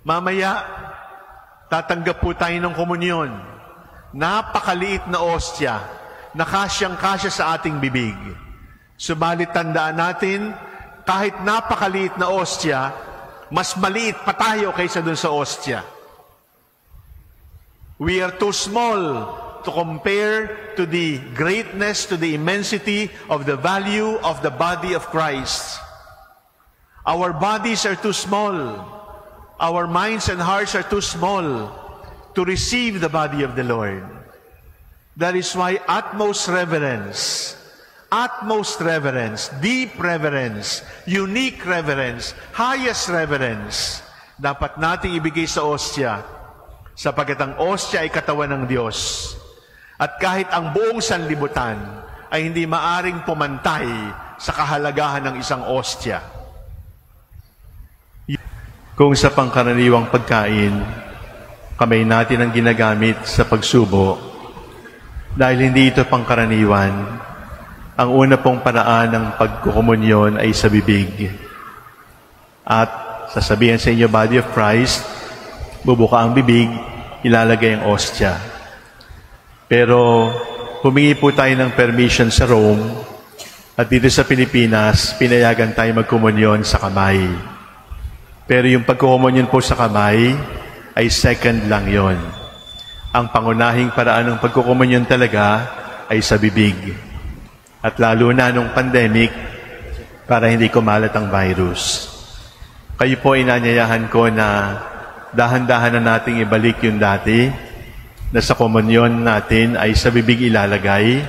Mamaya, tatanggap po tayo ng komunyon. Napakaliit na ostya, na kasyang-kasya sa ating bibig. Subalit tandaan natin, kahit napakaliit na ostya, mas maliit pa tayo kaysa dun sa ostya. We are too small to compare to the greatness, to the immensity of the value of the body of Christ. Our bodies are too small. Our minds and hearts are too small to receive the body of the Lord. That is why utmost reverence, deep reverence, unique reverence, highest reverence, dapat nating ibigay sa ostya, sapagkat ang ostya ay katawan ng Diyos. At kahit ang buong sanlibutan ay hindi maaring pumantay sa kahalagahan ng isang ostya. Kung sa pangkaraniwang pagkain, kamay natin ang ginagamit sa pagsubo, dahil hindi ito pangkaraniwan, ang una pong paraan ng pagkukomunyon ay sa bibig. At sasabihin sa inyo, body of Christ, bubuka ang bibig, ilalagay ang ostya. Pero humingi po tayo ng permission sa Rome, at dito sa Pilipinas, pinayagan tayo magkomunyon sa kamay. Pero yung pagkukomunyon po sa kamay ay second lang yon. Ang pangunahing paraan ng pagkukomunyon talaga ay sa bibig. At lalo na nung pandemic, para hindi kumalat ang virus. Kayo po inanyayahan ko na dahan-dahan na nating ibalik yung dati, na sa komunyon natin ay sa bibig ilalagay,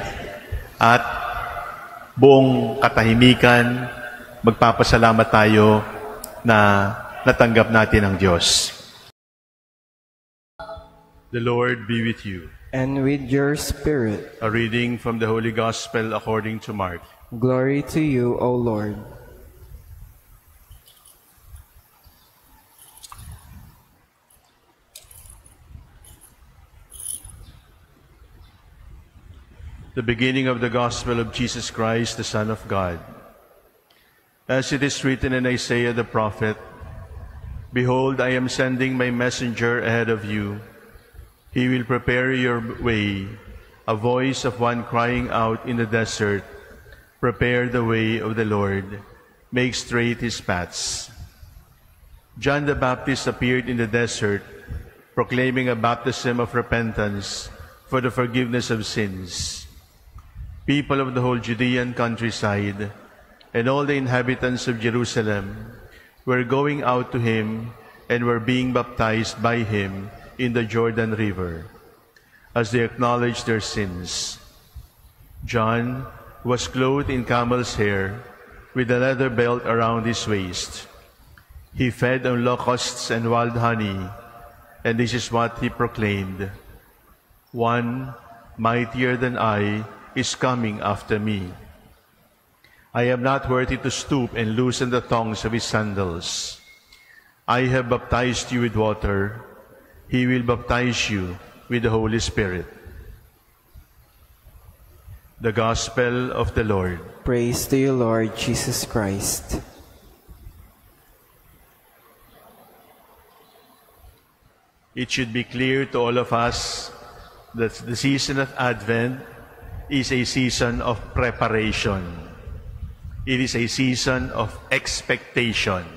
at buong katahimikan, magpapasalamat tayo na natanggap natin ang Diyos. The Lord be with you. And with your spirit. A reading from the Holy Gospel according to Mark. Glory to you, O Lord. The beginning of the Gospel of Jesus Christ, the Son of God. As it is written in Isaiah the prophet, "Behold, I am sending my messenger ahead of you. He will prepare your way, a voice of one crying out in the desert, prepare the way of the Lord, make straight his paths." John the Baptist appeared in the desert, proclaiming a baptism of repentance for the forgiveness of sins. People of the whole Judean countryside and all the inhabitants of Jerusalem were going out to him and were being baptized by him in the Jordan River, as they acknowledged their sins. John was clothed in camel's hair, with a leather belt around his waist. He fed on locusts and wild honey, and this is what he proclaimed: "One mightier than I is coming after me. I am not worthy to stoop and loosen the thongs of his sandals. I have baptized you with water. He will baptize you with the Holy Spirit." The Gospel of the Lord. Praise to you, Lord Jesus Christ. It should be clear to all of us that the season of Advent is a season of preparation. It is a season of expectation.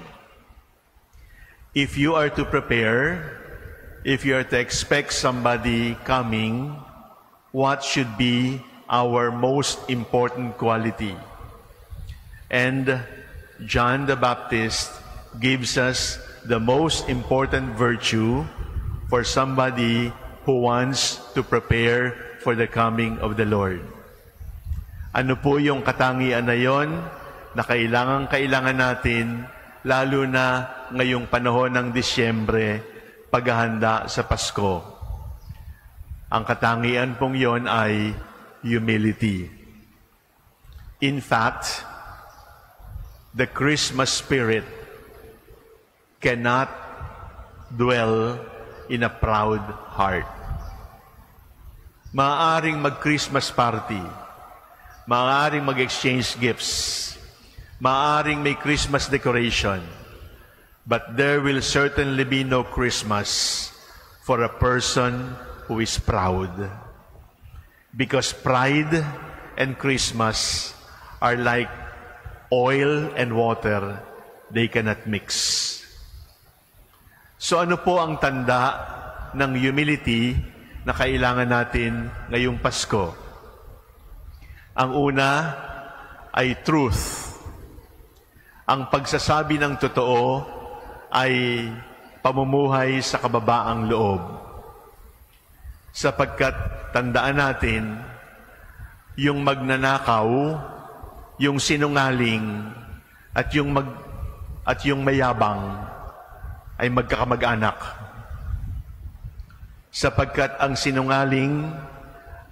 If you are to prepare, if you are to expect somebody coming, what should be our most important quality? And John the Baptist gives us the most important virtue for somebody who wants to prepare for the coming of the Lord. Ano po yung katangian na yon na kailangan natin, lalo na ngayong panahon ng Disyembre, paghahanda sa Pasko? Ang katangian pong yon ay humility. In fact, the Christmas spirit cannot dwell in a proud heart. Maaaring mag-Christmas party, maaaring mag-exchange gifts, maaaring may Christmas decoration, but there will certainly be no Christmas for a person who is proud. Because pride and Christmas are like oil and water. They cannot mix. So ano po ang tanda ng humility na kailangan natin ngayong Pasko? Ang una ay truth. Ang pagsasabi ng totoo ay pamumuhay sa kababaang loob. Sapagkat tandaan natin, yung magnanakaw, yung sinungaling, at yung mayabang ay magkakamag-anak. Sapagkat ang sinungaling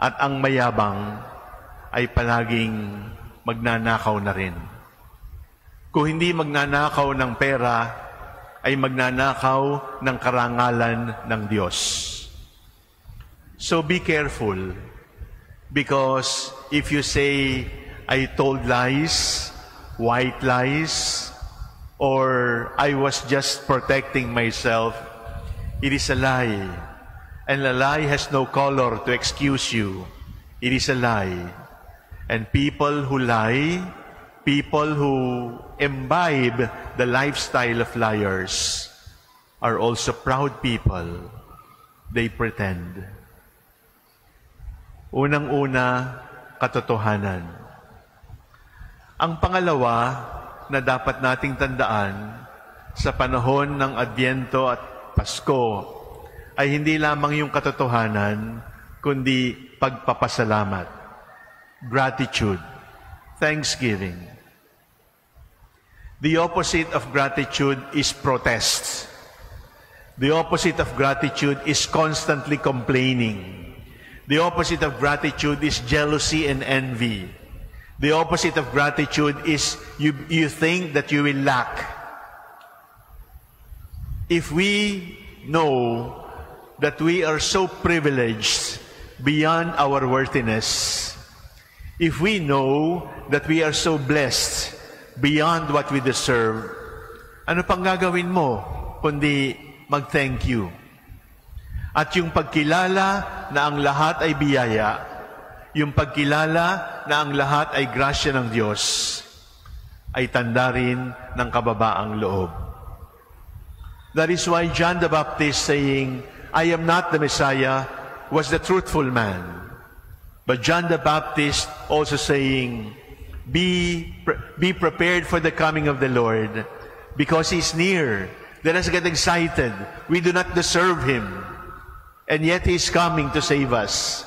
at ang mayabang ay palaging magnanakaw na rin. Kung hindi magnanakaw ng pera, ay magnanakaw ng karangalan ng Diyos. So be careful, because if you say, I told lies, white lies, or I was just protecting myself, it is a lie. And a lie has no color to excuse you. It is a lie. And people who lie, people who imbibe the lifestyle of liars, are also proud people. They pretend. Unang-una, katotohanan. Ang pangalawa na dapat nating tandaan sa panahon ng Adyento at Pasko ay hindi lamang yung katotohanan, kundi pagpapasalamat, gratitude, thanksgiving. The opposite of gratitude is protest. The opposite of gratitude is constantly complaining. The opposite of gratitude is jealousy and envy. The opposite of gratitude is you think that you will lack. If we know that we are so privileged beyond our worthiness, if we know that we are so blessed beyond what we deserve, ano pang gagawin mo kundi mag-thank you? At yung pagkilala na ang lahat ay biyaya, yung pagkilala na ang lahat ay grasya ng Diyos, ay tanda rin ng kababaang loob. That is why John the Baptist saying, I am not the Messiah, was the truthful man. But John the Baptist also saying, be prepared for the coming of the Lord, because He's near. Let us get excited. We do not deserve Him, and yet He is coming to save us.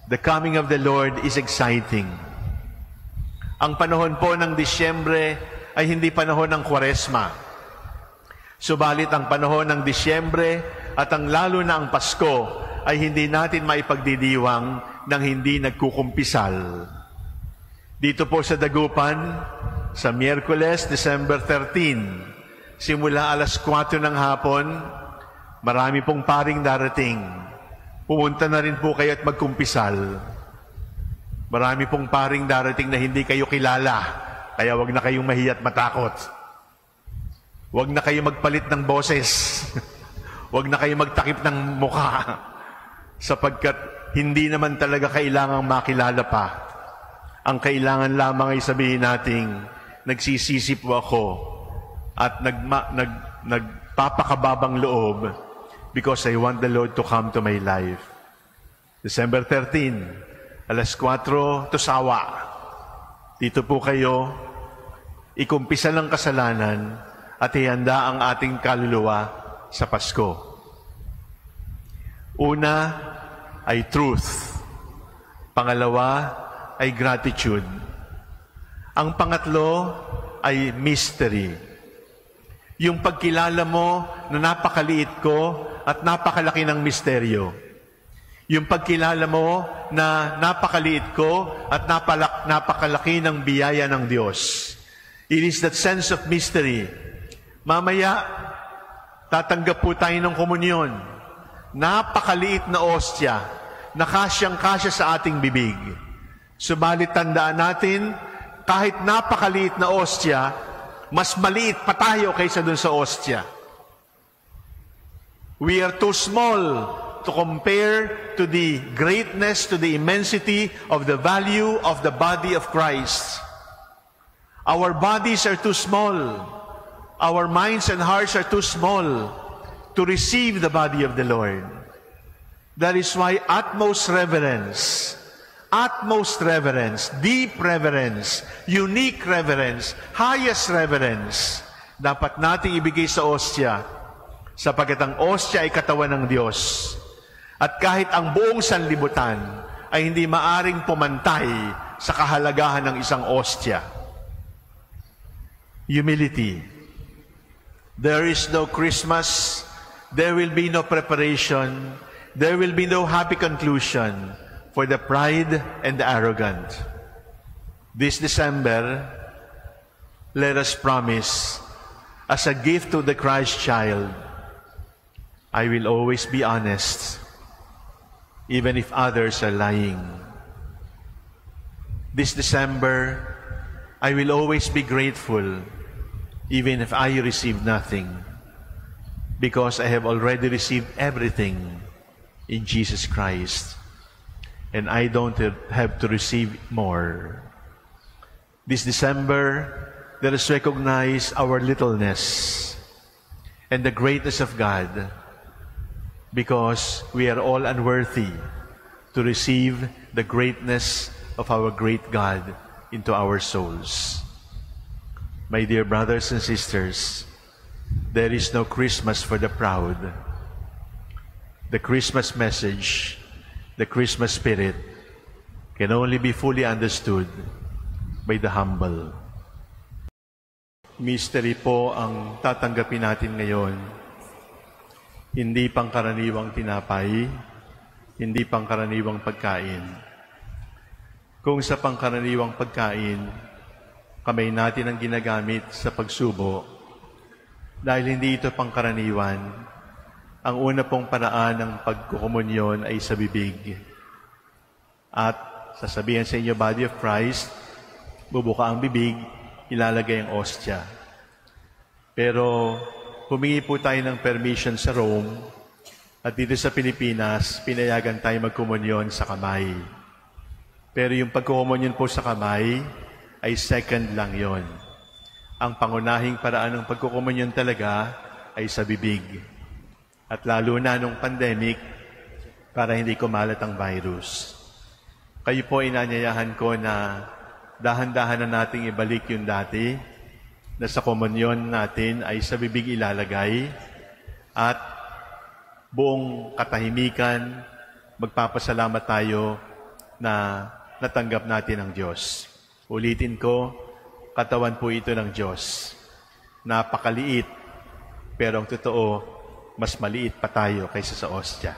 The coming of the Lord is exciting. Ang panahon po ng Disyembre ay hindi panahon ng Kwaresma. Subalit ang panahon ng Disyembre at ang lalo na ang Pasko ay hindi natin maipagdidiwang ng hindi nagkukumpisal. Dito po sa Dagupan, sa Miyerkules, December 13, simula alas 4 ng hapon, marami pong paring darating. Pumunta na rin po kayo at magkumpisal. Marami pong paring darating na hindi kayo kilala, kaya wag na kayong mahiya at matakot. Wag na kayo magpalit ng boses. Wag na kayo magtakip ng mukha. Sapagkat hindi naman talaga kailangang makilala pa. Ang kailangan lamang ay sabihin nating, nagsisisi po ako at nagpapakababang loob because I want the Lord to come to my life. December 13, alas 4, Tusawa. Dito po kayo, ikumpisa ng kasalanan at ihanda ang ating kaluluwa sa Pasko. Una ay truth. Pangalawa ay gratitude. Ang pangatlo ay mystery. Yung pagkilala mo na napakaliit ko at napakalaki ng misteryo. Yung pagkilala mo na napakaliit ko at napakalaki ng biyaya ng Diyos. It is that sense of mystery. Mamaya, tatanggap po tayo ng komunyon. Napakaliit na ostya, na kasyang-kasya sa ating bibig. Subalit tandaan natin, kahit napakaliit na ostya, mas maliit pa tayo kaysa dun sa ostya. We are too small to compare to the greatness, to the immensity of the value of the body of Christ. Our bodies are too small. Our minds and hearts are too small to receive the body of the Lord. That is why utmost reverence, deep reverence, unique reverence, highest reverence, dapat nating ibigay sa ostya, sapagkat ang ostya ay katawan ng Diyos. At kahit ang buong sanlibutan ay hindi maaring pumantay sa kahalagahan ng isang ostya. Humility. There is no Christmas, there will be no preparation, there will be no happy conclusion for the pride and the arrogant. This December, let us promise, as a gift to the Christ child, I will always be honest, even if others are lying. This December, I will always be grateful, even if I receive nothing, because I have already received everything in Jesus Christ, and I don't have to receive more. This December, let us recognize our littleness and the greatness of God, because we are all unworthy to receive the greatness of our great God into our souls. My dear brothers and sisters, there is no Christmas for the proud. The Christmas message, the Christmas spirit, can only be fully understood by the humble. Mystery po ang tatanggapin natin ngayon. Hindi pangkaraniwang tinapay, hindi pangkaraniwang pagkain. Kung sa pangkaraniwang pagkain, kamay natin ang ginagamit sa pagsubo, dahil hindi ito pangkaraniwan, ang una pong paraan ng pagkukomunyon ay sa bibig. At sasabihan sa inyo, body of Christ, bubuka ang bibig, ilalagay ang ostya. Pero humingi po tayo ng permission sa Rome, at dito sa Pilipinas, pinayagan tayo magkomunyon sa kamay. Pero yung pagkukomunyon po sa kamay ay second lang yon. Ang pangunahing paraan ng pagkukomunyon talaga ay sa bibig. At lalo na nung pandemic, para hindi kumalat ang virus. Kayo po inanyayahan ko na dahan-dahan na nating ibalik yung dati, na sa komunyon natin ay sa bibig ilalagay, at buong katahimikan, magpapasalamat tayo na natanggap natin ang Diyos. Ulitin ko, katawan po ito ng Diyos. Napakaliit, pero ang totoo, mas maliit pa tayo kaysa sa ostya.